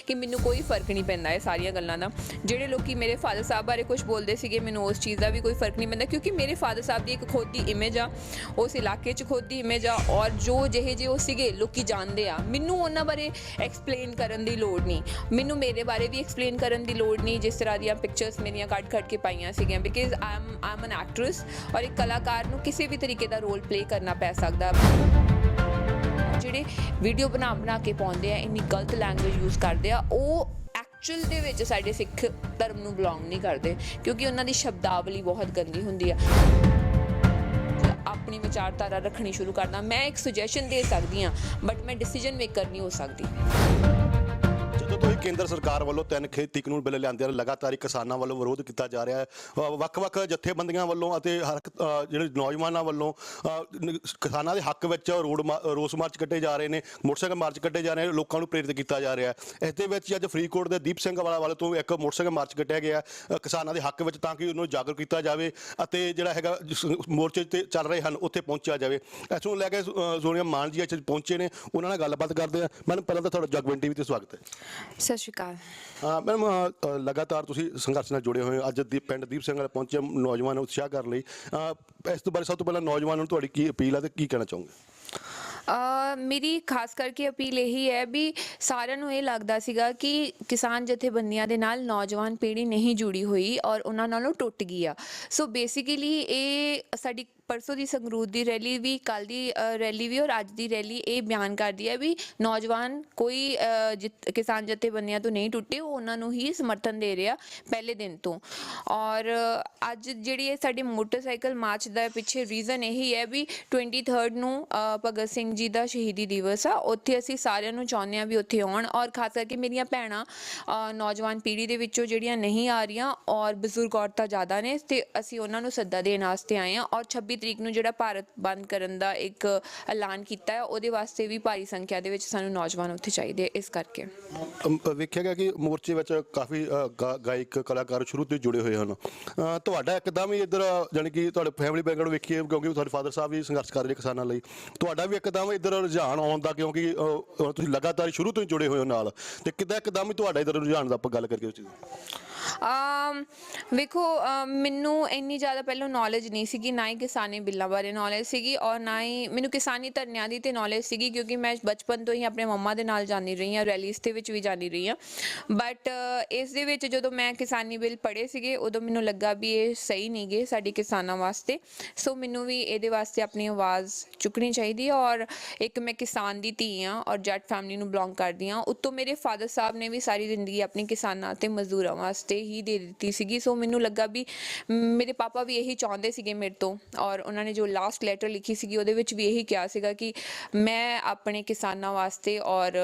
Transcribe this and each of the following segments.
कि मैनू कोई फर्क नहीं पैंदा ये सारियां गल्लां दा। ਜਿਹੜੇ ਲੋਕੀ ਮੇਰੇ ਫਾਦਰ ਸਾਹਿਬ ਬਾਰੇ ਕੁਝ ਬੋਲਦੇ ਸੀਗੇ ਮੈਨੂੰ ਉਸ ਚੀਜ਼ ਦਾ ਵੀ ਕੋਈ ਫਰਕ ਨਹੀਂ ਪੈਂਦਾ ਕਿਉਂਕਿ ਮੇਰੇ ਫਾਦਰ ਸਾਹਿਬ ਦੀ ਇੱਕ ਖੁਦ ਦੀ ਇਮੇਜ ਆ, ਉਸ ਇਲਾਕੇ 'ਚ ਖੁਦ ਦੀ ਇਮੇਜ ਆ ਔਰ ਜੋ ਜਿਹੇ ਜਿਹੇ ਉਹ ਸੀਗੇ ਲੋਕੀ ਜਾਣਦੇ ਆ। ਮੈਨੂੰ ਉਹਨਾਂ ਬਾਰੇ ਐਕਸਪਲੇਨ ਕਰਨ ਦੀ ਲੋੜ ਨਹੀਂ, ਮੈਨੂੰ ਮੇਰੇ ਬਾਰੇ ਵੀ ਐਕਸਪਲੇਨ ਕਰਨ ਦੀ ਲੋੜ ਨਹੀਂ ਜਿਸ ਤਰ੍ਹਾਂ ਦੀਆਂ ਪਿਕਚਰਸ ਮੇਰੀਆਂ ਕੱਢ ਕੇ ਪਾਈਆਂ ਸੀਗੀਆਂ because I M N actress ਔਰ ਇੱਕ ਕਲਾਕਾਰ ਨੂੰ ਕਿਸੇ ਵੀ ਤਰੀਕੇ ਦਾ ਰੋਲ ਪਲੇ ਕਰਨਾ ਪੈ ਸਕਦਾ। ਜਿਹੜੇ ਵੀਡੀਓ ਬਣਾ ਕੇ ਪਾਉਂਦੇ ਆ ਇੰਨੀ ਗਲਤ ਲੈਂਗੁਏਜ ਯੂਜ਼ ਕਰਦੇ ਆ ਉਹ ਐਕਚੁਅਲ ਦੇ ਵਿੱਚ ਸਾਡੇ ਸਿੱਖ ਧਰਮ ਨੂੰ ਬਿਲੋਂਗ ਨਹੀਂ ਕਰਦੇ ਕਿਉਂਕਿ ਉਹਨਾਂ ਦੀ ਸ਼ਬਦਾਵਲੀ ਬਹੁਤ ਗੰਦੀ ਹੁੰਦੀ ਆ। ਆਪਣੀ ਵਿਚਾਰਧਾਰਾ ਰੱਖਣੀ ਸ਼ੁਰੂ ਕਰਦਾ, ਮੈਂ ਇੱਕ ਸੁਜੈਸ਼ਨ ਦੇ ਸਕਦੀ ਹਾਂ ਬਟ ਮੈਂ ਡਿਸੀਜਨ ਮੇਕਰ ਨਹੀਂ ਹੋ ਸਕਦੀ। ਜਦੋਂ ਤੋਂ ਹੀ ਕੇਂਦਰ ਸਰਕਾਰ ਵੱਲੋਂ 3 ਖੇਤੀ ਕਾਨੂੰਨ ਬਿੱਲ ਲਿਆਂਦੇ ਹਨ ਲਗਾਤਾਰ ਹੀ ਕਿਸਾਨਾਂ ਵੱਲੋਂ ਵਿਰੋਧ ਕੀਤਾ ਜਾ ਰਿਹਾ ਹੈ। ਵੱਖ-ਵੱਖ ਜਥੇਬੰਦੀਆਂ ਵੱਲੋਂ ਅਤੇ ਜਿਹੜੇ ਨੌਜਵਾਨਾਂ ਵੱਲੋਂ ਕਿਸਾਨਾਂ ਦੇ ਹੱਕ ਵਿੱਚ ਰੋਸ ਮਾਰਚ ਕੱਢੇ ਜਾ ਰਹੇ ਨੇ, ਮੋਟਰਸਾਈਕਲ ਮਾਰਚ ਕੱਢੇ ਜਾ ਰਹੇ ਨੇ, ਲੋਕਾਂ ਨੂੰ ਪ੍ਰੇਰਿਤ ਕੀਤਾ ਜਾ ਰਿਹਾ ਹੈ। ਇਸ ਦੇ ਵਿੱਚ ਅੱਜ ਫਰੀਦਕੋਟ ਦੇ ਦੀਪ ਸਿੰਘ ਵਾਲੇ ਤੋਂ ਇੱਕ ਮੋਟਰਸਾਈਕਲ ਮਾਰਚ ਕੱਢਿਆ ਗਿਆ ਕਿਸਾਨਾਂ ਦੇ ਹੱਕ ਵਿੱਚ ਤਾਂ ਕਿ ਉਹਨੂੰ ਜਾਗਰੂਕ ਕੀਤਾ ਜਾਵੇ ਅਤੇ ਜਿਹੜਾ ਹੈਗਾ ਮੋਰਚੇ 'ਤੇ ਚੱਲ ਰਹੇ ਹਨ ਉੱਥੇ ਪਹੁੰਚਿਆ ਜਾਵੇ। ਇਸ ਨੂੰ ਲੈ ਕੇ ਸੋਨੀਆ ਮਾਨ ਜੀ ਇੱਥੇ ਪਹੁੰਚੇ ਨੇ, ਉਹਨਾਂ ਨਾਲ ਗੱਲਬਾਤ ਕਰਦੇ ਆ। ਮੈਡਮ ਪਹਿਲਾਂ ਤਾਂ ਤੁਹਾਡਾ ਜਗਬਾਣੀ ਟੀਵੀ 'ਤੇ ਸਵਾਗਤ ਹੈ। ਸਤਿ ਸ਼੍ਰੀ ਅਕਾਲ। ਮੈਡਮ ਲਗਾਤਾਰ ਤੁਸੀਂ ਸੰਘਰਸ਼ ਨਾਲ ਜੁੜੇ ਹੋਏ ਹੋ, ਅੱਜ ਪਿੰਡ ਦੀਪ ਸਿੰਘ ਵਾਲੇ ਪਹੁੰਚੇ ਨੌਜਵਾਨ ਨੂੰ ਉਤਸ਼ਾਹ ਕਰਨ ਲਈ। ਇਸ ਤੋਂ ਬਾਰੇ ਸਭ ਤੋਂ ਪਹਿਲਾਂ ਨੌਜਵਾਨਾਂ ਨੂੰ ਤੁਹਾਡੀ ਕੀ ਅਪੀਲ ਹੈ ਤੇ ਕੀ ਕਹਿਣਾ ਚਾਹੋਗੇ? ਮੇਰੀ ਖਾਸ ਕਰਕੇ ਅਪੀਲ ਇਹੀ ਹੈ ਵੀ ਸਾਰਿਆਂ ਨੂੰ ਇਹ ਲੱਗਦਾ ਸੀਗਾ ਕਿ ਕਿਸਾਨ ਜਥੇਬੰਦੀਆਂ ਦੇ ਨਾਲ ਨੌਜਵਾਨ ਪੀੜ੍ਹੀ ਨਹੀਂ ਜੁੜੀ ਹੋਈ ਔਰ ਉਹਨਾਂ ਨਾਲੋਂ ਟੁੱਟ ਗਈ ਆ। ਸੋ ਬੇਸਿਕਲੀ ਇਹ ਸਾਡੀ ਪਰਸੋਂ ਦੀ ਸੰਗਰੂਰ ਦੀ ਰੈਲੀ ਵੀ, ਕੱਲ੍ਹ ਦੀ ਰੈਲੀ ਵੀ ਔਰ ਅੱਜ ਦੀ ਰੈਲੀ ਇਹ ਬਿਆਨ ਕਰਦੀ ਹੈ ਵੀ ਨੌਜਵਾਨ ਕੋਈ ਕਿਸਾਨ ਜਥੇਬੰਦੀਆਂ ਤੋਂ ਨਹੀਂ ਟੁੱਟੇ, ਉਹ ਉਹਨਾਂ ਨੂੰ ਹੀ ਸਮਰਥਨ ਦੇ ਰਿਹਾ ਪਹਿਲੇ ਦਿਨ ਤੋਂ। ਔਰ ਅੱਜ ਜਿਹੜੀ ਇਹ ਸਾਡੇ ਮੋਟਰਸਾਈਕਲ ਮਾਰਚ ਦਾ ਪਿੱਛੇ ਰੀਜ਼ਨ ਇਹੀ ਹੈ ਵੀ 23 ਨੂੰ ਭਗਤ ਸਿੰਘ ਜੀ ਦਾ ਸ਼ਹੀਦੀ ਦਿਵਸ ਆ, ਉੱਥੇ ਅਸੀਂ ਸਾਰਿਆਂ ਨੂੰ ਚਾਹੁੰਦੇ ਹਾਂ ਵੀ ਉੱਥੇ ਆਉਣ ਔਰ ਖਾਸ ਕਰਕੇ ਮੇਰੀਆਂ ਭੈਣਾਂ ਨੌਜਵਾਨ ਪੀੜ੍ਹੀ ਦੇ ਵਿੱਚੋਂ ਜਿਹੜੀਆਂ ਨਹੀਂ ਆ ਰਹੀਆਂ ਔਰ ਬਜ਼ੁਰਗ ਔਰਤਾਂ ਜ਼ਿਆਦਾ ਨੇ ਅਤੇ ਅਸੀਂ ਉਹਨਾਂ ਨੂੰ ਸੱਦਾ ਦੇਣ ਵਾਸਤੇ ਆਏ ਹਾਂ। ਔਰ 26 ਤਰੀਕ ਨੂੰ ਜਿਹੜਾ ਭਾਰਤ ਬੰਦ ਕਰਨ ਦਾ ਇੱਕ ਐਲਾਨ ਕੀਤਾ ਹੈ ਉਹਦੇ ਵਾਸਤੇ ਵੀ ਭਾਰੀ ਸੰਖਿਆ ਦੇ ਵਿੱਚ ਸਾਨੂੰ ਨੌਜਵਾਨ ਉੱਥੇ ਚਾਹੀਦੇ। ਇਸ ਕਰਕੇ ਵੇਖਿਆ ਗਿਆ ਕਿ ਮੋਰਚੇ ਵਿੱਚ ਕਾਫੀ ਗਾਇਕ ਕਲਾਕਾਰ ਸ਼ੁਰੂ ਤੋਂ ਜੁੜੇ ਹੋਏ ਹਨ। ਤੁਹਾਡਾ ਇੱਕਦਮ ਹੀ ਇੱਧਰ ਜਾਣੀ ਕਿ ਤੁਹਾਡੇ ਫੈਮਿਲੀ ਬੈਕਗਰਾਊਂਡ ਵੇਖੀਏ ਕਿਉਂਕਿ ਤੁਹਾਡੇ ਫਾਦਰ ਸਾਹਿਬ ਵੀ ਸੰਘਰਸ਼ ਕਰ ਰਹੇ ਕਿਸਾਨਾਂ ਲਈ, ਤੁਹਾਡਾ ਵੀ ਇੱਕਦਮ ਇੱਧਰ ਰੁਝਾਨ ਆਉਣ ਦਾ ਕਿਉਂਕਿ ਤੁਸੀਂ ਲਗਾਤਾਰ ਸ਼ੁਰੂ ਤੋਂ ਹੀ ਜੁੜੇ ਹੋਏ ਹੋ ਨਾਲ, ਤੇ ਕਿੱਦਾਂ ਇੱਕਦਮ ਹੀ ਤੁਹਾਡਾ ਇੱਧਰ ਰੁਝਾਨ ਦਾ ਆਪਾਂ ਗੱਲ ਕਰੀਏ ਉਸ ਚੀਜ਼ ਵੇਖੋ ਮੈਨੂੰ ਇੰਨੀ ਜ਼ਿਆਦਾ ਪਹਿਲਾਂ ਨੌਲੇਜ ਨਹੀਂ ਸੀਗੀ, ਨਾ ਹੀ ਕਿਸਾਨੀ ਬਿੱਲਾਂ ਬਾਰੇ ਨੌਲੇਜ ਸੀਗੀ ਔਰ ਨਾ ਹੀ ਮੈਨੂੰ ਕਿਸਾਨੀ ਧਰਨਿਆਂ ਦੀ ਤਾਂ ਨੌਲੇਜ ਸੀਗੀ ਕਿਉਂਕਿ ਮੈਂ ਬਚਪਨ ਤੋਂ ਹੀ ਆਪਣੇ ਮੰਮਾ ਦੇ ਨਾਲ ਜਾਂਦੀ ਰਹੀ ਹਾਂ, ਰੈਲੀਜ਼ ਦੇ ਵਿੱਚ ਵੀ ਜਾਂਦੀ ਰਹੀ ਹਾਂ। ਬਟ ਇਸ ਦੇ ਵਿੱਚ ਜਦੋਂ ਮੈਂ ਕਿਸਾਨੀ ਬਿੱਲ ਪੜ੍ਹੇ ਸੀਗੇ ਉਦੋਂ ਮੈਨੂੰ ਲੱਗਾ ਵੀ ਇਹ ਸਹੀ ਨਹੀਂ ਗੇ ਸਾਡੇ ਕਿਸਾਨਾਂ ਵਾਸਤੇ। ਸੋ ਮੈਨੂੰ ਵੀ ਇਹਦੇ ਵਾਸਤੇ ਆਪਣੀ ਆਵਾਜ਼ ਚੁੱਕਣੀ ਚਾਹੀਦੀ ਹੈ ਔਰ ਇੱਕ ਮੈਂ ਕਿਸਾਨ ਦੀ ਧੀ ਹਾਂ ਔਰ ਜੱਟ ਫੈਮਿਲੀ ਨੂੰ ਬਿਲੋਂਗ ਕਰਦੀ ਹਾਂ। ਉੱਤੋਂ ਮੇਰੇ ਫਾਦਰ ਸਾਹਿਬ ਨੇ ਵੀ ਸਾਰੀ ਜ਼ਿੰਦਗੀ ਆਪਣੀ ਕਿਸਾਨਾਂ ਅਤੇ ਮਜ਼ਦੂਰਾਂ ਵਾਸਤੇ ਹੀ ਦੇ ਦਿੱਤੀ ਸੀਗੀ। ਸੋ ਮੈਨੂੰ ਲੱਗਾ ਵੀ ਮੇਰੇ ਪਾਪਾ ਵੀ ਇਹੀ ਚਾਹੁੰਦੇ ਸੀਗੇ ਮੇਰੇ ਤੋਂ ਔਰ ਉਹਨਾਂ ਨੇ ਜੋ ਲਾਸਟ ਲੈਟਰ ਲਿਖੀ ਸੀਗੀ ਉਹਦੇ ਵਿੱਚ ਵੀ ਇਹੀ ਕਿਹਾ ਸੀਗਾ ਕਿ ਮੈਂ ਆਪਣੇ ਕਿਸਾਨਾਂ ਵਾਸਤੇ ਔਰ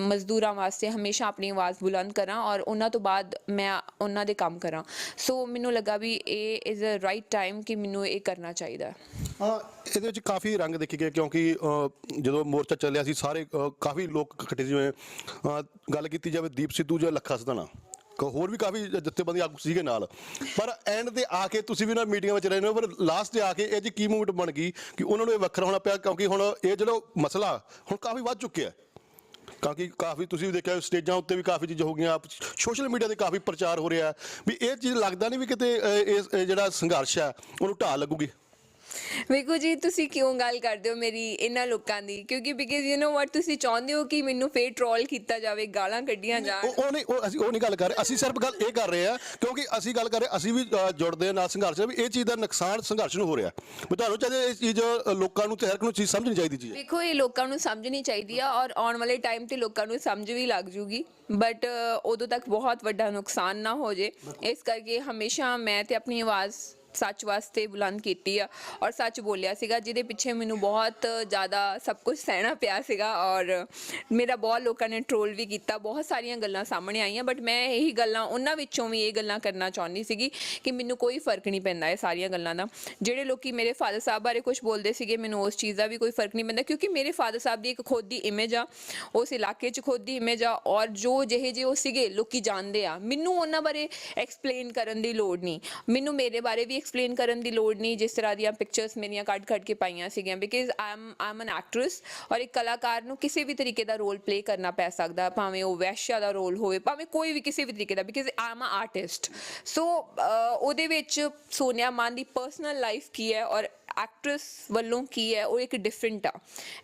ਮਜ਼ਦੂਰਾਂ ਵਾਸਤੇ ਹਮੇਸ਼ਾ ਆਪਣੀ ਆਵਾਜ਼ ਬੁਲੰਦ ਕਰਾਂ ਔਰ ਉਹਨਾਂ ਤੋਂ ਬਾਅਦ ਮੈਂ ਉਹਨਾਂ ਦੇ ਕੰਮ ਕਰਾਂ। ਸੋ ਮੈਨੂੰ ਲੱਗਾ ਵੀ ਇਹ ਇਜ਼ ਅ ਰਾਈਟ ਟਾਈਮ ਕਿ ਮੈਨੂੰ ਇਹ ਕਰਨਾ ਚਾਹੀਦਾ। ਇਹਦੇ ਵਿੱਚ ਕਾਫੀ ਰੰਗ ਦੇਖੇ ਗਏ ਕਿਉਂਕਿ ਜਦੋਂ ਮੋਰਚਾ ਚੱਲਿਆ ਸੀ ਸਾਰੇ ਕਾਫੀ ਲੋਕ ਇਕੱਠੇ ਸੀ। ਜਿਵੇਂ ਗੱਲ ਕੀਤੀ ਜਾਵੇ ਦੀਪ ਸਿੱਧੂ ਜਾਂ ਲੱਖਾ ਸਧਾਣਾ, ਹੋਰ ਵੀ ਕਾਫੀ ਜਥੇਬੰਦੀ ਆਗੂ ਸੀਗੇ ਨਾਲ, ਪਰ ਐਂਡ ਤੇ ਆ ਕੇ ਤੁਸੀਂ ਵੀ ਨਾ ਮੀਟਿੰਗਾਂ ਵਿੱਚ ਰਹੇ ਹੋ, ਪਰ ਲਾਸਟ ਤੇ ਆ ਕੇ ਇਹ 'ਚ ਕੀ ਮੂਵਮੈਂਟ ਬਣ ਗਈ ਕਿ ਉਹਨਾਂ ਨੂੰ ਇਹ ਵੱਖਰਾ ਹੋਣਾ ਪਿਆ ਕਿਉਂਕਿ ਹੁਣ ਇਹ ਜਿਹੜਾ ਮਸਲਾ ਹੁਣ ਕਾਫੀ ਵੱਧ ਚੁੱਕਿਆ ਕਿਉਂਕਿ ਕਾਫੀ ਤੁਸੀਂ ਵੀ ਦੇਖਿਆ ਸਟੇਜਾਂ ਉੱਤੇ ਵੀ ਕਾਫੀ ਚੀਜ਼ਾਂ ਹੋ ਗਈਆਂ, ਸੋਸ਼ਲ ਮੀਡੀਆ 'ਤੇ ਕਾਫੀ ਪ੍ਰਚਾਰ ਹੋ ਰਿਹਾ ਵੀ ਇਹ ਚੀਜ਼ ਲੱਗਦਾ ਨਹੀਂ ਵੀ ਕਿਤੇ ਇਹ ਜਿਹੜਾ ਸੰਘਰਸ਼ ਹੈ ਉਹਨੂੰ ਢਾਹ ਲੱਗੂਗੀ। ਵੇਖੋ ਜੀ ਤੁਸੀਂ ਕਿਉਂ ਗੱਲ ਕਰਦੇ ਹੋ ਮੇਰੀ ਇਹਨਾਂ ਲੋਕਾਂ ਦੀ, ਕਿਉਂਕਿ ਬਿਕਾਜ਼ ਯੂ ਨੋ ਵਾਟ ਤੁਸੀਂ ਚਾਹੁੰਦੇ ਹੋ ਕਿ ਮੈਨੂੰ ਫੇਰ ਟ੍ਰੋਲ ਕੀਤਾ ਜਾਵੇ, ਗਾਲਾਂ ਕੱਢੀਆਂ ਜਾਣ। ਅਸੀਂ ਉਹ ਨਹੀਂ ਗੱਲ ਕਰ ਰਹੇ, ਅਸੀਂ ਸਿਰਫ ਗੱਲ ਇਹ ਕਰ ਰਹੇ ਹਾਂ ਕਿਉਂਕਿ ਅਸੀਂ ਗੱਲ ਕਰ ਰਹੇ ਅਸੀਂ ਵੀ ਜੁੜਦੇ ਹਾਂ ਨਾਲ ਸੰਘਰਸ਼ ਵੀ ਇਹ ਚੀਜ਼ ਦਾ ਨੁਕਸਾਨ ਸੰਘਰਸ਼ ਨੂੰ ਹੋ ਰਿਹਾ ਵੀ ਤੁਹਾਨੂੰ ਚਾਹੀਦਾ ਇਹ ਚੀਜ਼ ਲੋਕਾਂ ਨੂੰ ਤੇ ਹਰ ਇੱਕ ਨੂੰ ਚੀਜ਼ ਸਮਝਣੀ ਚਾਹੀਦੀ ਚੀਜ਼। ਦੇਖੋ ਇਹ ਲੋਕਾਂ ਨੂੰ ਸਮਝਣੀ ਚਾਹੀਦੀ ਆ ਔਰ ਆਉਣ ਵਾਲੇ ਟਾਈਮ ਤੇ ਲੋਕਾਂ ਨੂੰ ਸਮਝ ਵੀ ਲੱਗ ਜੂਗੀ ਬਟ ਉਦੋਂ ਤੱਕ ਬਹੁਤ ਵੱਡਾ ਨੁਕਸਾਨ ਨਾ ਹੋ ਜੇ। ਇਸ ਕਰਕੇ ਹਮੇਸ਼ਾ ਮੈਂ ਤੇ ਆਪਣੀ ਆਵਾਜ਼ ਸੱਚ ਵਾਸਤੇ ਬੁਲੰਦ ਕੀਤੀ ਆ ਔਰ ਸੱਚ ਬੋਲਿਆ ਸੀਗਾ ਜਿਹਦੇ ਪਿੱਛੇ ਮੈਨੂੰ ਬਹੁਤ ਜ਼ਿਆਦਾ ਸਭ ਕੁਝ ਸਹਿਣਾ ਪਿਆ ਸੀਗਾ ਔਰ ਮੇਰਾ ਬਹੁਤ ਲੋਕਾਂ ਨੇ ਟ੍ਰੋਲ ਵੀ ਕੀਤਾ, ਬਹੁਤ ਸਾਰੀਆਂ ਗੱਲਾਂ ਸਾਹਮਣੇ ਆਈਆਂ ਬਟ ਮੈਂ ਇਹੀ ਗੱਲਾਂ ਉਹਨਾਂ ਵਿੱਚੋਂ ਵੀ ਇਹ ਗੱਲਾਂ ਕਰਨਾ ਚਾਹੁੰਦੀ ਸੀਗੀ ਕਿ ਮੈਨੂੰ ਕੋਈ ਫਰਕ ਨਹੀਂ ਪੈਂਦਾ ਇਹ ਸਾਰੀਆਂ ਗੱਲਾਂ ਦਾ। ਜਿਹੜੇ ਲੋਕੀ ਮੇਰੇ ਫਾਦਰ ਸਾਹਿਬ ਬਾਰੇ ਕੁਝ ਬੋਲਦੇ ਸੀਗੇ ਮੈਨੂੰ ਉਸ ਚੀਜ਼ ਦਾ ਵੀ ਕੋਈ ਫਰਕ ਨਹੀਂ ਪੈਂਦਾ ਕਿਉਂਕਿ ਮੇਰੇ ਫਾਦਰ ਸਾਹਿਬ ਦੀ ਇੱਕ ਖੁਦ ਦੀ ਇਮੇਜ ਆ, ਉਸ ਇਲਾਕੇ 'ਚ ਖੁਦ ਦੀ ਇਮੇਜ ਆ ਔਰ ਜੋ ਜਿਹੇ ਜਿਹੇ ਉਹ ਸੀਗੇ ਲੋਕੀ ਜਾਣਦੇ ਆ। ਮੈਨੂੰ ਉਹਨਾਂ ਬਾਰੇ ਐਕਸਪਲੇਨ ਕਰਨ ਦੀ ਲੋੜ ਨਹੀਂ, ਮੈਨੂੰ ਮੇਰੇ ਬਾਰੇ ਵੀ ਐਕਸਪਲੇਨ ਕਰਨ ਦੀ ਲੋੜ ਨਹੀਂ ਜਿਸ ਤਰ੍ਹਾਂ ਦੀਆਂ ਪਿਕਚਰਸ ਮੇਰੀਆਂ ਕੱਢ ਕੇ ਪਾਈਆਂ ਸੀਗੀਆਂ, because I M N actress, ਔਰ ਇੱਕ ਕਲਾਕਾਰ ਨੂੰ ਕਿਸੇ ਵੀ ਤਰੀਕੇ ਦਾ ਰੋਲ ਪਲੇ ਕਰਨਾ ਪੈ ਸਕਦਾ, ਭਾਵੇਂ ਉਹ ਵੈਸ਼ਿਆ ਦਾ ਰੋਲ ਹੋਵੇ, ਭਾਵੇਂ ਕੋਈ ਵੀ ਕਿਸੇ ਵੀ ਤਰੀਕੇ ਦਾ, because I am a artist. So ਉਹਦੇ ਵਿੱਚ ਸੋਨੀਆ ਮਾਨ ਦੀ ਪਰਸਨਲ ਲਾਈਫ ਕੀ ਹੈ ਔਰ ਐਕਟਰੈਸ ਵੱਲੋਂ ਕੀ ਹੈ ਉਹ ਇੱਕ ਡਿਫਰੈਂਟ ਆ।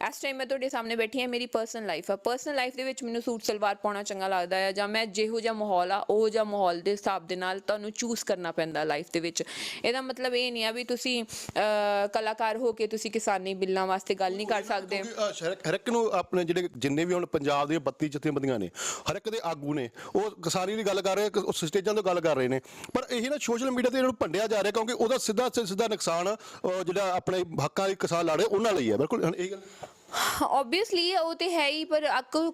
ਇਸ ਟਾਈਮ ਮੈਂ ਤੁਹਾਡੇ ਸਾਹਮਣੇ ਬੈਠੀ ਹਾਂ, ਮੇਰੀ ਪਰਸਨਲ ਲਾਈਫ ਆ, ਪਰਸਨਲ ਲਾਈਫ ਦੇ ਵਿੱਚ ਮੈਨੂੰ ਸੂਟ ਸਲਵਾਰ ਪਾਉਣਾ ਚੰਗਾ ਲੱਗਦਾ ਹੈ, ਜਾਂ ਮੈਂ ਜਿਹੋ ਜਿਹਾ ਮਾਹੌਲ ਆ ਉਹ ਜਿਹਾ ਮਾਹੌਲ ਦੇ ਹਿਸਾਬ ਦੇ ਨਾਲ ਤੁਹਾਨੂੰ ਚੂਜ਼ ਕਰਨਾ ਪੈਂਦਾ ਲਾਈਫ ਦੇ ਵਿੱਚ। ਇਹਦਾ ਮਤਲਬ ਇਹ ਨਹੀਂ ਆ ਵੀ ਤੁਸੀਂ ਕਲਾਕਾਰ ਹੋ ਕੇ ਤੁਸੀਂ ਕਿਸਾਨੀ ਬਿੱਲਾਂ ਵਾਸਤੇ ਗੱਲ ਨਹੀਂ ਕਰ ਸਕਦੇ। ਹਰ ਇੱਕ ਨੂੰ ਆਪਣੇ ਜਿਹੜੇ ਜਿੰਨੇ ਵੀ ਹੁਣ ਪੰਜਾਬ ਦੀਆਂ 32 ਜਥੇਬੰਦੀਆਂ ਨੇ, ਹਰ ਇੱਕ ਦੇ ਆਗੂ ਨੇ, ਉਹ ਕਿਸਾਨੀ ਦੀ ਗੱਲ ਕਰ ਰਹੇ, ਸਟੇਜਾਂ ਤੋਂ ਗੱਲ ਕਰ ਰਹੇ ਨੇ, ਪਰ ਇਹ ਨਾ ਸੋਸ਼ਲ ਮੀਡੀਆ ਤੇ ਇਹਨਾਂ ਨੂੰ ਭੰਡਿਆ ਜਾ ਰਿਹਾ, ਕਿਉਂਕਿ ਉਹਦਾ ਸਿੱਧਾ ਨੁਕਸਾਨ ਜਿਹੜਾ ਆਪਣੇ ਹੱਕਾਂ ਦੀ ਕਿਸਾਨ ਲੜ ਰਹੇ ਉਹਨਾਂ ਲਈ ਹੈ। ਬਿਲਕੁਲ ਇਹ ਗੱਲ ਓਬਵੀਅਸਲੀ ਉਹ ਤੇ ਹੈ ਹੀ, ਪਰ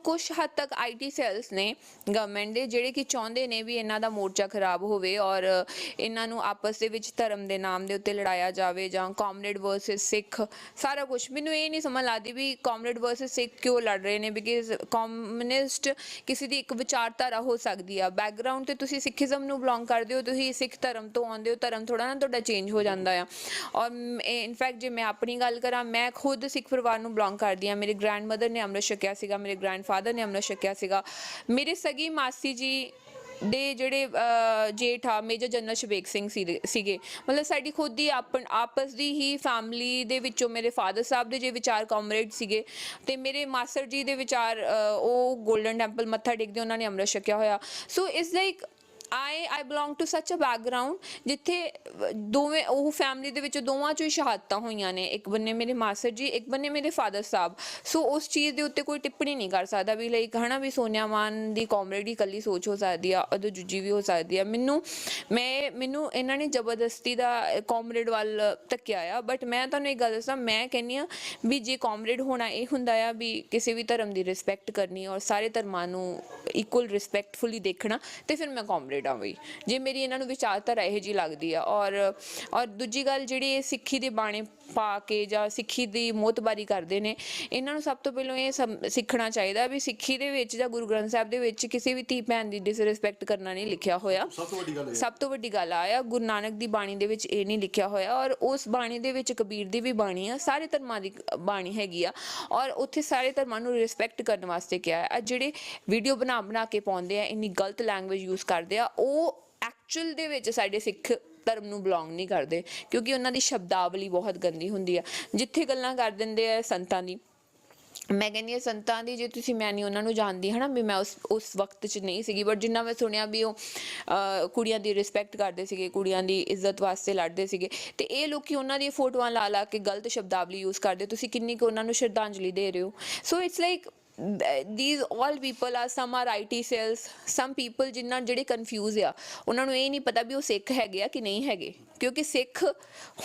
ਕੁਛ ਹੱਦ ਤੱਕ ਆਈਟੀ ਸੈਲਸ ਨੇ ਗਵਰਨਮੈਂਟ ਦੇ ਜਿਹੜੇ ਕਿ ਚਾਹੁੰਦੇ ਨੇ ਵੀ ਇਹਨਾਂ ਦਾ ਮੋਰਚਾ ਖਰਾਬ ਹੋਵੇ ਔਰ ਇਹਨਾਂ ਨੂੰ ਆਪਸ ਦੇ ਵਿੱਚ ਧਰਮ ਦੇ ਨਾਮ ਦੇ ਉੱਤੇ ਲੜਾਇਆ ਜਾਵੇ, ਜਾਂ ਕਾਮਰੇਡ ਵਰਸਸ ਸਿੱਖ, ਸਾਰਾ ਕੁਝ। ਮੈਨੂੰ ਇਹ ਨਹੀਂ ਸਮਝ ਲੱਗਦੀ ਵੀ ਕਾਮਰੇਡ ਵਰਸਸ ਸਿੱਖ ਕਿਉਂ ਲੜ ਰਹੇ ਨੇ, ਬਿਕਾਜ਼ ਕਮਿਊਨਿਸਟ ਕਿਸੇ ਦੀ ਇੱਕ ਵਿਚਾਰਧਾਰਾ ਹੋ ਸਕਦੀ ਆ। ਬੈਕਗਰਾਊਂਡ ਤੇ ਤੁਸੀਂ ਸਿੱਖੀਜ਼ਮ ਨੂੰ ਬਿਲੋਂਗ ਕਰਦੇ ਹੋ, ਤੁਸੀਂ ਸਿੱਖ ਧਰਮ ਤੋਂ ਆਉਂਦੇ ਹੋ, ਧਰਮ ਥੋੜਾ ਨਾ ਤੁਹਾਡਾ ਚੇਂਜ ਹੋ ਜਾਂਦਾ ਆ। ਔਰ ਇਨਫੈਕਟ ਜੇ ਮੈਂ ਆਪਣੀ ਗੱਲ ਕਰਾਂ, ਮੈਂ ਖੁਦ ਸਿੱਖ ਪਰਿਵਾਰ ਨੂੰ ਬਿਲੋਂਗ ਕਰਦੀ ਹਾਂ। ਮੇਰੇ ਗ੍ਰੈਂਡ ਮਦਰ ਨੇ ਅੰਮ੍ਰਿਤ ਛਕਿਆ ਸੀਗਾ, ਮੇਰੇ ਗ੍ਰੈਂਡ ਫਾਦਰ ਨੇ ਅੰਮ੍ਰਿਤ ਛਕਿਆ ਸੀਗਾ, ਮੇਰੇ ਸਗੀ ਮਾਸੀ ਜੀ ਦੇ ਜਿਹੜੇ ਜੇਠ ਆ ਮੇਜਰ ਜਨਰਲ ਸ਼ਬੇਗ ਸਿੰਘ ਸੀਗੇ। ਮਤਲਬ ਸਾਡੀ ਖੁਦ ਦੀ ਆਪਸ ਦੀ ਹੀ ਫੈਮਿਲੀ ਦੇ ਵਿੱਚੋਂ ਮੇਰੇ ਫਾਦਰ ਸਾਹਿਬ ਦੇ ਜੇ ਵਿਚਾਰ ਕਾਮਰੇਡ ਸੀਗੇ, ਤੇ ਮੇਰੇ ਮਾਸਟਰ ਜੀ ਦੇ ਵਿਚਾਰ ਉਹ ਗੋਲਡਨ ਟੈਂਪਲ ਮੱਥਾ ਟੇਕਦੇ, ਉਹਨਾਂ ਨੇ ਅੰਮ੍ਰਿਤ ਛਕਿਆ ਹੋਇਆ। So it's like I belong to such a background ਜਿੱਥੇ ਦੋਵੇਂ ਉਹ ਫੈਮਿਲੀ ਦੇ ਵਿੱਚ ਦੋਵਾਂ ਚੋਂ ਹੀ ਸ਼ਹਾਦਤਾਂ ਹੋਈਆਂ ਨੇ, ਇੱਕ ਬੰਨੇ ਮੇਰੇ ਮਾਸਟਰ ਜੀ, ਇੱਕ ਬੰਨੇ ਮੇਰੇ ਫਾਦਰ ਸਾਹਿਬ। ਸੋ ਉਸ ਚੀਜ਼ ਦੇ ਉੱਤੇ ਕੋਈ ਟਿੱਪਣੀ ਨਹੀਂ ਕਰ ਸਕਦਾ ਵੀ ਲਾਈਕ ਹੈ ਨਾ ਵੀ ਸੋਨੀਆ ਮਾਨ ਦੀ ਕਾਮਰੇਡ ਇਕੱਲੀ ਸੋਚ ਹੋ ਸਕਦੀ ਆ, ਉਦੋਂ ਜੁੱਜੀ ਵੀ ਹੋ ਸਕਦੀ ਆ। ਮੈਨੂੰ ਇਹਨਾਂ ਨੇ ਜ਼ਬਰਦਸਤੀ ਦਾ ਕਾਮਰੇਡ ਵੱਲ ਧੱਕਿਆ ਆ, ਬਟ ਮੈਂ ਤੁਹਾਨੂੰ ਇੱਕ ਗੱਲ ਦੱਸਾਂ, ਮੈਂ ਕਹਿੰਦੀ ਹਾਂ ਵੀ ਜੇ ਕਾਮਰੇਡ ਹੋਣਾ ਇਹ ਹੁੰਦਾ ਆ ਵੀ ਕਿਸੇ ਵੀ ਧਰਮ ਦੀ ਰਿਸਪੈਕਟ ਕਰਨੀ ਔਰ ਸਾਰੇ ਧਰਮਾਂ ਨੂੰ ਇਕੁਅਲ ਰਿਸਪੈਕਟਫੁਲੀ ਦੇਖਣਾ, ਤੇ ਫਿਰ ਮੈਂ ਕਾਮਰੇਡ ਵੀ ਜੇ ਮੇਰੀ ਇਹਨਾਂ ਨੂੰ ਵਿਚਾਰਧਾਰਾ ਇਹੋ ਜਿਹੀ ਲੱਗਦੀ ਆ। ਔਰ ਦੂਜੀ ਗੱਲ, ਜਿਹੜੀ ਇਹ ਸਿੱਖੀ ਦੇ ਬਾਣੇ ਪਾ ਕੇ ਜਾਂ ਸਿੱਖੀ ਦੀ ਮੋਹਤਬਾਰੀ ਕਰਦੇ ਨੇ, ਇਹਨਾਂ ਨੂੰ ਸਭ ਤੋਂ ਪਹਿਲਾਂ ਇਹ ਸਿੱਖਣਾ ਚਾਹੀਦਾ ਵੀ ਸਿੱਖੀ ਦੇ ਵਿੱਚ ਜਾਂ ਗੁਰੂ ਗ੍ਰੰਥ ਸਾਹਿਬ ਦੇ ਵਿੱਚ ਕਿਸੇ ਵੀ ਧੀ ਭੈਣ ਦੀ ਡਿਸਰਿਸਪੈਕਟ ਕਰਨਾ ਨਹੀਂ ਲਿਖਿਆ ਹੋਇਆ। ਸਭ ਤੋਂ ਵੱਡੀ ਗੱਲ ਆ ਗੁਰੂ ਨਾਨਕ ਦੀ ਬਾਣੀ ਦੇ ਵਿੱਚ ਇਹ ਨਹੀਂ ਲਿਖਿਆ ਹੋਇਆ, ਔਰ ਉਸ ਬਾਣੀ ਦੇ ਵਿੱਚ ਕਬੀਰ ਦੀ ਵੀ ਬਾਣੀ ਆ, ਸਾਰੇ ਧਰਮਾਂ ਦੀ ਬਾਣੀ ਹੈਗੀ ਆ, ਔਰ ਉੱਥੇ ਸਾਰੇ ਧਰਮਾਂ ਨੂੰ ਰਿਸਪੈਕਟ ਕਰਨ ਵਾਸਤੇ ਕਿਹਾ ਹੈ। ਜਿਹੜੇ ਵੀਡੀਓ ਬਣਾ ਕੇ ਪਾਉਂਦੇ ਆ, ਇੰਨੀ ਗਲਤ ਲੈਂਗੁਏਜ ਯੂਜ਼ ਕਰਦੇ ਆ, ਉਹ ਐਕਚੁਅਲ ਦੇ ਵਿੱਚ ਸਾਡੇ ਸਿੱਖ ਧਰਮ ਨੂੰ ਬਿਲੋਂਗ ਨਹੀਂ ਕਰਦੇ, ਕਿਉਂਕਿ ਉਹਨਾਂ ਦੀ ਸ਼ਬਦਾਵਲੀ ਬਹੁਤ ਗੰਦੀ ਹੁੰਦੀ ਆ। ਜਿੱਥੇ ਗੱਲਾਂ ਕਰ ਦਿੰਦੇ ਆ ਸੰਤਾਂ ਦੀ, ਮੈਂ ਕਹਿੰਦੀ ਹਾਂ ਸੰਤਾਂ ਦੀ, ਜੇ ਤੁਸੀਂ, ਮੈਂ ਨਹੀਂ ਉਹਨਾਂ ਨੂੰ ਜਾਣਦੀ ਹੈ ਨਾ ਵੀ, ਮੈਂ ਉਸ ਵਕਤ 'ਚ ਨਹੀਂ ਸੀਗੀ, ਬਟ ਜਿੰਨਾ ਮੈਂ ਸੁਣਿਆ ਵੀ ਉਹ ਕੁੜੀਆਂ ਦੀ ਰਿਸਪੈਕਟ ਕਰਦੇ ਸੀਗੇ, ਕੁੜੀਆਂ ਦੀ ਇੱਜ਼ਤ ਵਾਸਤੇ ਲੜਦੇ ਸੀਗੇ, ਤੇ ਇਹ ਲੋਕੀ ਉਹਨਾਂ ਦੀਆਂ ਫੋਟੋਆਂ ਲਾ ਕੇ ਗਲਤ ਸ਼ਬਦਾਵਲੀ ਯੂਜ਼ ਕਰਦੇ, ਤੁਸੀਂ ਕਿੰਨੀ ਕੁ ਉਹਨਾਂ ਨੂੰ ਸ਼ਰਧਾਂਜਲੀ ਦੇ ਰਹੇ ਹੋ। So it's like these all people are, some are IT cells, some people ਜਿਹੜੇ ਕਨਫਿਊਜ਼ ਆ, ਉਹਨਾਂ ਨੂੰ ਇਹ ਨਹੀਂ ਪਤਾ ਵੀ ਉਹ ਸਿੱਖ ਹੈਗੇ ਆ ਕਿ ਨਹੀਂ ਹੈਗੇ, ਕਿਉਂਕਿ ਸਿੱਖ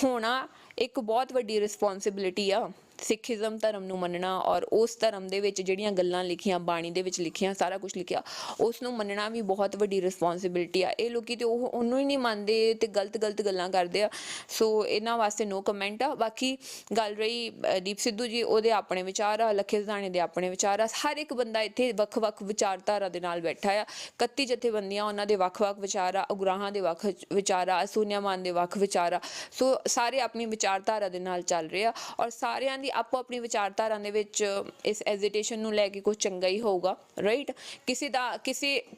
ਹੋਣਾ ਇੱਕ ਬਹੁਤ ਵੱਡੀ ਰਿਸਪੌਂਸਿਬਿਲਿਟੀ ਆ। ਸਿੱਖੀਜ਼ਮ ਧਰਮ ਨੂੰ ਮੰਨਣਾ ਔਰ ਉਸ ਧਰਮ ਦੇ ਵਿੱਚ ਜਿਹੜੀਆਂ ਗੱਲਾਂ ਲਿਖੀਆਂ, ਬਾਣੀ ਦੇ ਵਿੱਚ ਲਿਖੀਆਂ, ਸਾਰਾ ਕੁਝ ਲਿਖਿਆ, ਉਸ ਨੂੰ ਮੰਨਣਾ ਵੀ ਬਹੁਤ ਵੱਡੀ ਰਿਸਪੌਂਸਿਬਿਲਿਟੀ ਆ। ਇਹ ਲੋਕੀ ਤੇ ਉਹਨੂੰ ਹੀ ਨਹੀਂ ਮੰਨਦੇ ਤੇ ਗਲਤ ਗੱਲਾਂ ਕਰਦੇ ਆ। ਸੋ ਇਹਨਾਂ ਵਾਸਤੇ ਨੋ ਕਮੈਂਟ ਆ। ਬਾਕੀ ਗੱਲ ਰਹੀ ਦੀਪ ਸਿੱਧੂ ਜੀ, ਉਹਦੇ ਆਪਣੇ ਵਿਚਾਰ ਆ, ਲੱਖੇ ਸਦਾਣੇ ਦੇ ਆਪਣੇ ਵਿਚਾਰ ਆ, ਹਰ ਇੱਕ ਬੰਦਾ ਇੱਥੇ ਵੱਖ-ਵੱਖ ਵਿਚਾਰਧਾਰਾ ਦੇ ਨਾਲ ਬੈਠਾ ਆ। 31 ਜਥੇਬੰਦੀਆਂ, ਉਹਨਾਂ ਦੇ ਵੱਖ-ਵੱਖ ਵਿਚਾਰ ਆ, ਉਗਰਾਹਾਂ ਦੇ ਵੱਖ ਵਿਚਾਰ ਆ, ਸੋਨੀਆ ਮਾਨ ਦੇ ਵੱਖ ਵਿਚਾਰ ਆ। ਸੋ ਸਾਰੇ ਆਪਣੀ ਵਿਚਾਰਧਾਰਾ ਦੇ ਨਾਲ ਚੱਲ ਰਹੇ ਆ, ਔਰ ਸਾਰਿਆਂ ਦੀ ਆਪੋ ਆਪਣੀ ਵਿਚਾਰਧਾਰਾ ਦੇ ਵਿੱਚ ਇਸ ਐਜੀਟੇਸ਼ਨ ਨੂੰ ਲੈ ਕੇ ਕੁਝ ਚੰਗਾ ਹੀ ਹੋਊਗਾ, ਰਾਈਟ।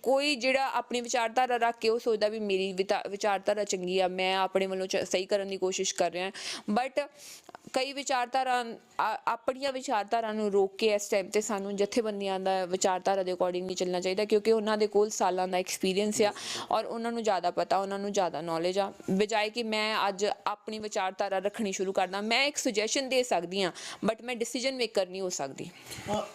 ਕੋਈ ਜਿਹੜਾ ਆਪਣੀ ਵਿਚਾਰਧਾਰਾ ਰੱਖ ਕੇ ਉਹ ਸੋਚਦਾ ਵੀ ਮੇਰੀ ਵਿਚਾਰਧਾਰਾ ਚੰਗੀ ਆ, ਮੈਂ ਆਪਣੇ ਵੱਲੋਂ ਸਹੀ ਕਰਨ ਦੀ ਕੋਸ਼ਿਸ਼ ਕਰ ਰਿਹਾ, ਬਟ ਕਈ ਵਿਚਾਰਧਾਰਾ ਆਪਣੀਆਂ ਵਿਚਾਰਧਾਰਾ ਨੂੰ ਰੋਕ ਕੇ ਇਸ ਟਾਈਮ ਤੇ ਸਾਨੂੰ ਜਥੇਬੰਦੀਆਂ ਦਾ ਵਿਚਾਰਧਾਰਾ ਦੇ ਅਕੋਰਡਿੰਗ ਨਹੀਂ ਚੱਲਣਾ ਚਾਹੀਦਾ, ਕਿਉਂਕਿ ਉਹਨਾਂ ਦੇ ਕੋਲ ਸਾਲਾਂ ਦਾ ਐਕਸਪੀਰੀਅੰਸ ਆ ਔਰ ਉਹਨਾਂ ਨੂੰ ਜ਼ਿਆਦਾ ਪਤਾ, ਉਹਨਾਂ ਨੂੰ ਜ਼ਿਆਦਾ ਨੌਲੇਜ ਆ। ਬਜਾਏ ਕਿ ਮੈਂ ਅੱਜ ਆਪਣੀ ਵਿਚਾਰਧਾਰਾ ਰੱਖਣੀ ਸ਼ੁਰੂ ਕਰਦਾ, ਮੈਂ ਇੱਕ ਸੁਜੈਸ਼ਨ ਦੇ ਸਕਦੀ ਹਾਂ, ਬਟ ਮੈਂ ਡਿਸੀਜਨ ਮੇਕਰ ਨਹੀਂ ਹੋ ਸਕਦੀ।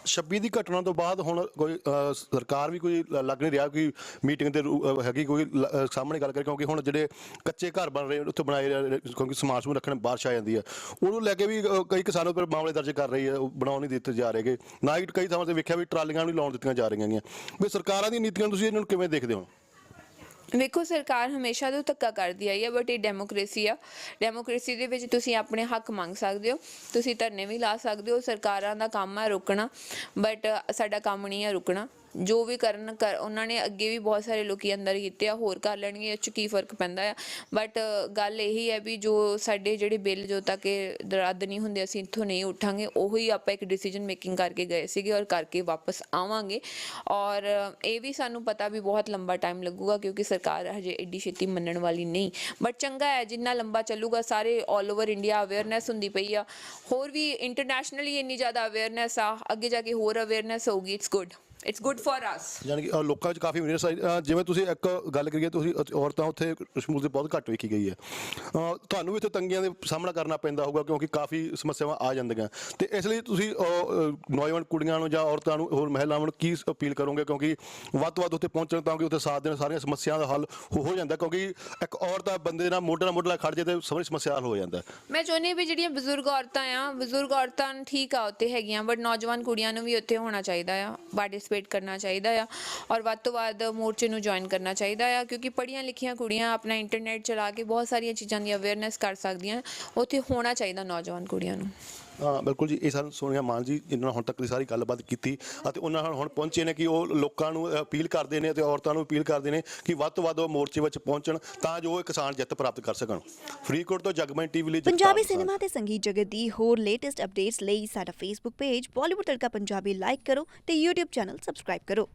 26 ਦੀ ਘਟਨਾ ਤੋਂ ਬਾਅਦ ਹੁਣ ਕੋਈ ਸਰਕਾਰ ਵੀ ਕੋਈ ਲੱਗ ਨਹੀਂ ਰਿਹਾ ਕੋਈ ਮੀਟਿੰਗ ਤੇ ਹੈਗੀ ਕੋਈ ਸਾਹਮਣੇ ਗੱਲ ਕਰੇ, ਕਿਉਂਕਿ ਹੁਣ ਜਿਹੜੇ ਕੱਚੇ ਘਰ ਬਣ ਰਹੇ ਉੱਥੇ ਬਣਾਏ, ਕਿਉਂਕਿ ਸਮਾਜ ਨੂੰ ਰੱਖਣ ਬਾਰਿਸ਼ ਆ ਜਾਂਦੀ ਹੈ, ਉਹਨੂੰ ਲੈ ਕੇ ਵੀ ਕਈ ਕਿਸਾਨਾਂ ਉੱਪਰ ਮਾਮਲੇ ਦਰਜ ਕਰ ਰਹੀ ਹੈ, ਬਣਾਉਣ ਨਹੀਂ ਦਿੱਤੇ ਜਾ ਰਹੇਗੇ। ਨਾ ਹੀ ਕਈ ਥਾਵਾਂ ਤੇ ਵੇਖਿਆ ਵੀ ਟਰਾਲੀਆਂ ਵੀ ਲਾਉਣ ਦਿੱਤੀਆਂ ਜਾ ਰਹੀਆਂ ਗੀਆਂ। ਵੀ ਸਰਕਾਰਾਂ ਦੀਆਂ ਨੀਤੀਆਂ ਤੁਸੀਂ ਇਹਨਾਂ ਨੂੰ ਕਿਵੇਂ ਦੇਖਦੇ ਹੋ? ਵੇਖੋ, ਸਰਕਾਰ ਹਮੇਸ਼ਾ ਤੋਂ ਧੱਕਾ ਕਰਦੀ ਆਈ ਹੈ, ਬਟ ਇਹ ਡੈਮੋਕ੍ਰੇਸੀ ਆ। ਡੈਮੋਕ੍ਰੇਸੀ ਦੇ ਵਿੱਚ ਤੁਸੀਂ ਆਪਣੇ ਹੱਕ ਮੰਗ ਸਕਦੇ ਹੋ, ਤੁਸੀਂ ਧਰਨੇ ਵੀ ਲਾ ਸਕਦੇ ਹੋ। ਸਰਕਾਰਾਂ ਦਾ ਕੰਮ ਆ ਰੁਕਣਾ, ਬਟ ਸਾਡਾ ਕੰਮ ਨਹੀਂ ਆ ਰੁਕਣਾ। ਜੋ ਵੀ ਕਰਨ ਕਰ ਉਹਨਾਂ ਨੇ ਅੱਗੇ ਵੀ ਬਹੁਤ ਸਾਰੇ ਲੋਕੀ ਅੰਦਰ ਕੀਤੇ ਆ, ਹੋਰ ਕਰ ਲੈਣਗੇ, ਇਹ 'ਚ ਕੀ ਫਰਕ ਪੈਂਦਾ ਆ। ਬਟ ਗੱਲ ਇਹੀ ਹੈ ਵੀ ਜੋ ਸਾਡੇ ਜਿਹੜੇ ਬਿੱਲ ਜੋ ਤੱਕ ਇਹ ਰੱਦ ਨਹੀਂ ਹੁੰਦੇ ਅਸੀਂ ਇੱਥੋਂ ਨਹੀਂ ਉੱਠਾਂਗੇ, ਉਹੀ ਆਪਾਂ ਇੱਕ ਡਿਸੀਜਨ ਮੇਕਿੰਗ ਕਰਕੇ ਗਏ ਸੀਗੇ ਔਰ ਕਰਕੇ ਵਾਪਸ ਆਵਾਂਗੇ। ਔਰ ਇਹ ਵੀ ਸਾਨੂੰ ਪਤਾ ਵੀ ਬਹੁਤ ਲੰਬਾ ਟਾਈਮ ਲੱਗੂਗਾ ਕਿਉਂਕਿ ਸਰਕਾਰ ਹਜੇ ਐਡੀ ਛੇਤੀ ਮੰਨਣ ਵਾਲੀ ਨਹੀਂ। ਬਟ ਚੰਗਾ ਹੈ ਜਿੰਨਾ ਲੰਬਾ ਚੱਲੂਗਾ, ਸਾਰੇ ਆਲ ਓਵਰ ਇੰਡੀਆ ਅਵੇਅਰਨੈਸ ਹੁੰਦੀ ਪਈ ਆ, ਹੋਰ ਵੀ ਇੰਟਰਨੈਸ਼ਨਲੀ ਇੰਨੀ ਜ਼ਿਆਦਾ ਅਵੇਅਰਨੈਸ ਆ, ਅੱਗੇ ਜਾ ਕੇ ਹੋਰ ਅਵੇਅਰਨੈਸ ਹੋਊਗੀ। It's good for us. ਯਾਨੀ ਕਿ ਲੋਕਾਂ 'ਚ ਕਾਫੀ ਅਵੇਅਰਨੈਸ ਆਈ। ਜਿਵੇਂ ਤੁਸੀਂ ਇੱਕ ਗੱਲ ਕਰੀਏ, ਤੁਸੀਂ ਔਰਤਾਂ ਉੱਥੇ ਰਿਸ਼ਮੂਲ ਦੀ ਬਹੁਤ ਘੱਟ ਵੇਖੀ ਗਈ ਹੈ। ਤੁਹਾਨੂੰ ਵੀ ਇੱਥੇ ਤੰਗੀਆਂ ਦੇ ਸਾਹਮਣਾ ਕਰਨਾ ਪੈਂਦਾ ਹੋਊਗਾ ਕਿਉਂਕਿ ਕਾਫੀ ਸਮੱਸਿਆਵਾਂ ਆ ਜਾਂਦੀਆਂ, ਤੇ ਇਸ ਲਈ ਤੁਸੀਂ ਨੌਜਵਾਨ ਕੁੜੀਆਂ ਨੂੰ ਜਾਂ ਔਰਤਾਂ ਨੂੰ, ਹੋਰ ਮਹਿਲਾਵਾਂ ਨੂੰ ਕੀ ਅਪੀਲ ਕਰੋਗੇ ਕਿਉਂਕਿ ਵੱਧ ਤੋਂ ਵੱਧ ਉੱਥੇ ਪਹੁੰਚਣ ਤਾਂ ਕਿ ਉੱਥੇ ਸਾਥ ਦੇਣ, ਸਾਰੀਆਂ ਸਮੱਸਿਆਵਾਂ ਦਾ ਹੱਲ ਹੋ ਜਾਂਦਾ, ਕਿਉਂਕਿ ਇੱਕ ਔਰਤ ਆ ਬੰਦੇ ਨਾਲ ਮੋਢੇ ਨਾਲ ਮੋਢਾ ਖੜ ਜੇ ਤੇ ਸਾਰੀ ਸਮੱਸਿਆ ਹੱਲ ਹੋ ਜਾਂਦਾ। ਮੈਂ ਚਾਹੁੰਦੀ ਵੀ ਜਿਹੜੀਆਂ ਬਜ਼ੁਰਗ ਔਰਤਾਂ ਠੀਕ ਆ ਉੱਥੇ ਹੈਗੀਆਂ, ਬਟ ਨੌਜਵਾਨ ਕੁੜੀਆਂ ਨੂੰ ਵੀ ਉੱਥੇ ਹੋਣਾ ਚਾਹੀਦਾ ਆ, ਪਾਰਟਿਸਿਪੇਟ ਕਰਨਾ ਚਾਹੀਦਾ ਆ ਔਰ ਵੱਧ ਤੋਂ ਵੱਧ ਮੋਰਚੇ ਨੂੰ ਜੁਆਇਨ ਕਰਨਾ ਚਾਹੀਦਾ ਆ, ਕਿਉਂਕਿ ਪੜ੍ਹੀਆਂ ਲਿਖੀਆਂ ਕੁੜੀਆਂ ਆਪਣਾ ਇੰਟਰਨੈਟ ਚਲਾ ਕੇ ਬਹੁਤ ਸਾਰੀਆਂ ਚੀਜ਼ਾਂ ਦੀ ਅਵੇਅਰਨੈਸ ਕਰ ਸਕਦੀਆਂ। ਉੱਥੇ ਹੋਣਾ ਚਾਹੀਦਾ ਨੌਜਵਾਨ ਕੁੜੀਆਂ ਨੂੰ। ਬਿਲਕੁਲ ਜੀ, ਇਹ ਸਾਨੂੰ ਸੋਨੀਆ ਮਾਨ ਜੀ ਜਿਨ੍ਹਾਂ ਨਾਲ ਹੁਣ ਤੱਕ ਦੀ ਸਾਰੀ ਗੱਲਬਾਤ ਕੀਤੀ ਅਤੇ ਉਹਨਾਂ ਨਾਲ ਹੁਣ ਪਹੁੰਚੇ ਨੇ ਕਿ ਉਹ ਲੋਕਾਂ ਨੂੰ ਅਪੀਲ ਕਰਦੇ ਨੇ ਅਤੇ ਔਰਤਾਂ ਨੂੰ ਅਪੀਲ ਕਰਦੇ ਨੇ ਕਿ ਵੱਧ ਤੋਂ ਵੱਧ ਉਹ ਮੋਰਚੇ ਵਿੱਚ ਪਹੁੰਚਣ ਤਾਂ ਜੋ ਇਹ ਕਿਸਾਨ ਜਿੱਤ ਪ੍ਰਾਪਤ ਕਰ ਸਕਣ। ਫਰੀਦਕੋਟ ਤੋਂ ਜਗਮਨ ਟੀਵੀ ਲਈ ਪੰਜਾਬੀ ਸਿਨੇਮਾ ਤੇ ਸੰਗੀਤ ਜਗਤ ਦੀ ਹੋਰ ਲੇਟੈਸਟ ਅਪਡੇਟਸ ਲਈ ਸਾਡਾ ਫੇਸਬੁੱਕ ਪੇਜ ਬਾਲੀਵੁੱਡ ਤੜਕਾ ਪੰਜਾਬੀ ਲਾਈਕ ਕਰੋ ਤੇ YouTube ਚੈਨਲ ਸਬਸਕ੍ਰਾਈਬ ਕਰੋ।